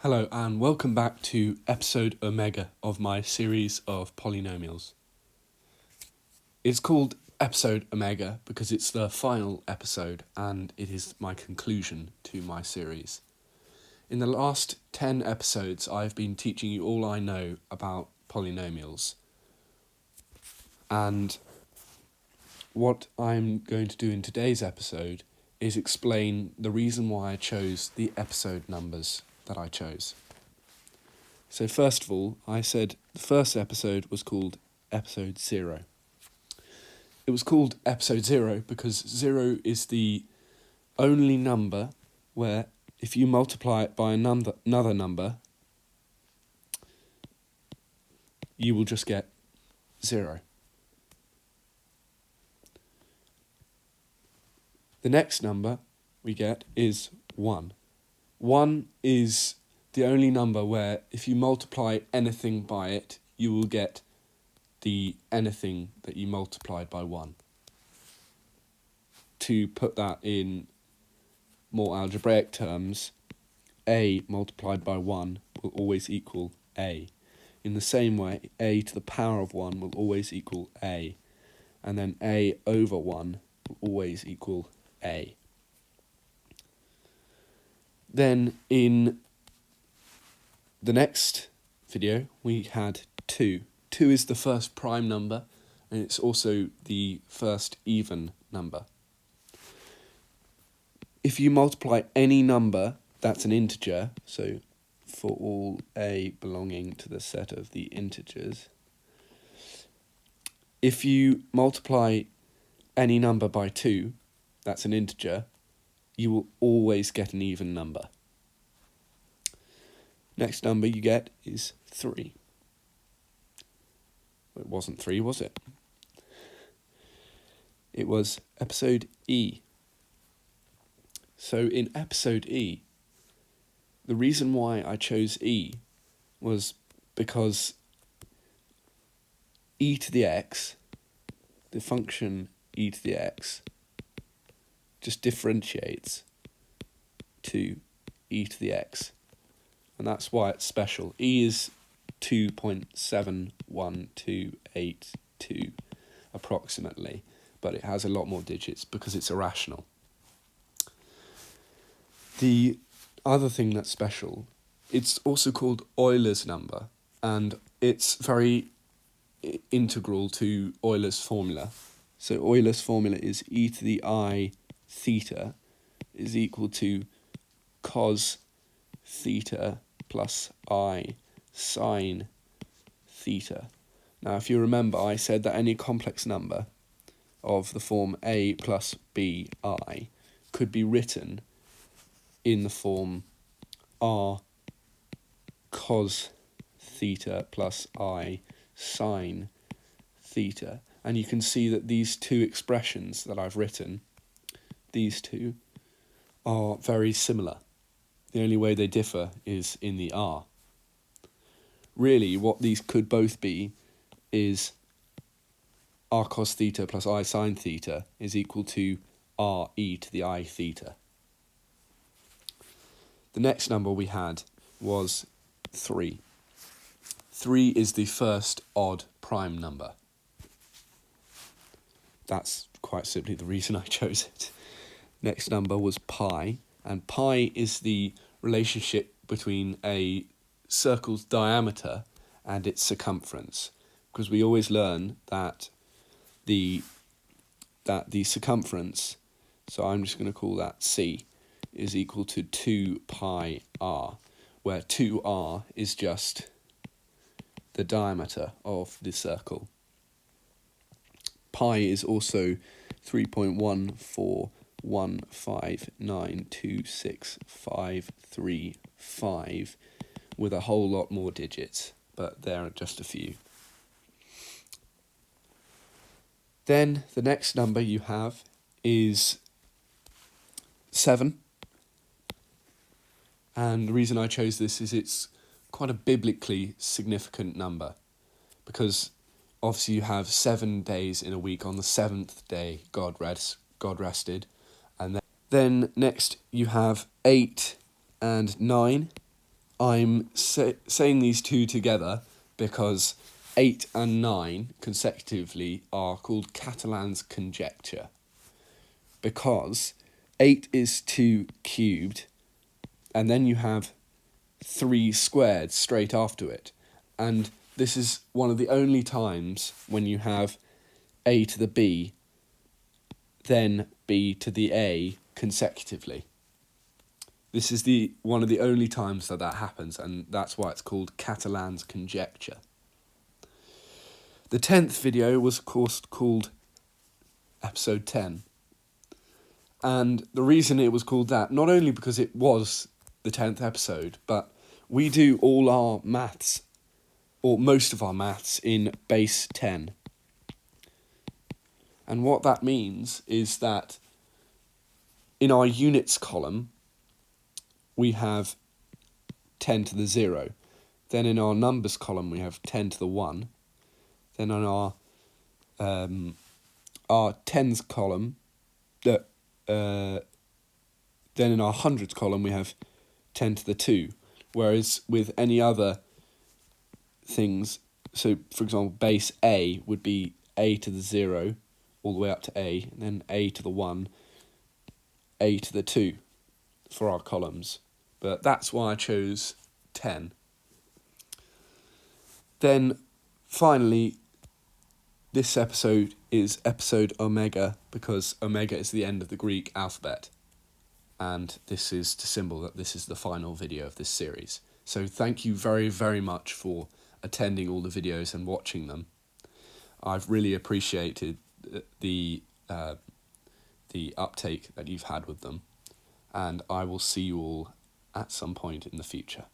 Hello and welcome back to episode Omega of my series of polynomials. It's called episode Omega because it's the final episode and it is my conclusion to my series. In the last 10 episodes I've been teaching you all I know about polynomials, and what I'm going to do in today's episode is explain the reason why I chose the episode numbers that I chose. So first of all, I said the first episode was called episode 0. It was called episode 0 because 0 is the only number where if you multiply it by another number, you will just get 0. The next number we get is 1. 1 is the only number where if you multiply anything by it, you will get the anything that you multiplied by 1. To put that in more algebraic terms, a multiplied by 1 will always equal a. In the same way, a to the power of 1 will always equal a, and then a over 1 will always equal a. Then in the next video we had 2. 2 is the first prime number and it's also the first even number. If you multiply any number that's an integer, so for all a belonging to the set of the integers, if you multiply any number by 2 that's an integer, you will always get an even number. Next number you get is 3. It wasn't 3, was it? It was episode E. So in episode E, the reason why I chose E was because e to the x, the function e to the x, just differentiates to e to the x, and that's why it's special. E is 2.71282 approximately, but it has a lot more digits because it's irrational. The other thing that's special, it's also called Euler's number, and it's very integral to Euler's formula. So Euler's formula is e to the I theta is equal to cos theta plus I sine theta. Now, if you remember, I said that any complex number of the form a plus b I could be written in the form r cos theta plus I sine theta. And you can see that these two expressions that I've written, these two, are very similar. The only way they differ is in the r. Really, what these could both be is r cos theta plus I sine theta is equal to r e to the I theta. The next number we had was 3. 3 is the first odd prime number. That's quite simply the reason I chose it. Next number was pi, and pi is the relationship between a circle's diameter and its circumference, because we always learn that the circumference, so I'm just going to call that c, is equal to 2 pi r, where 2r is just the diameter of the circle. Pi is also 3.14159265535 with a whole lot more digits, but there are just a few. Then the next number you have is 7. And the reason I chose this is it's quite a biblically significant number, because obviously you have 7 days in a week. On the 7th day God rested, and then next you have 8 and 9 I'm saying these two together because 8 and 9 consecutively are called Catalan's conjecture. Because 8 is 2 cubed, and then you have 3 squared straight after it. And this is one of the only times when you have a to the b, then b to the a consecutively. This is one of the only times that happens, and that's why it's called Catalan's conjecture. The 10th video was, of course, called episode 10. And the reason it was called that, not only because it was the 10th episode, but we do all our maths, or most of our maths, in base 10. And what that means is that in our units column, we have 10 to the 0. Then in our numbers column, we have 10 to the 1. Then on our tens column, then in our hundreds column, we have 10 to the 2. Whereas with any other things, so for example, base A would be a to the 0 all the way up to a, and then a to the 1, a to the 2 for our columns. But that's why I chose 10. Then finally, this episode is episode omega, because omega is the end of the Greek alphabet. And this is to symbol that this is the final video of this series. So thank you very, very much for attending all the videos and watching them. I've really appreciated the uptake that you've had with them, and I will see you all at some point in the future.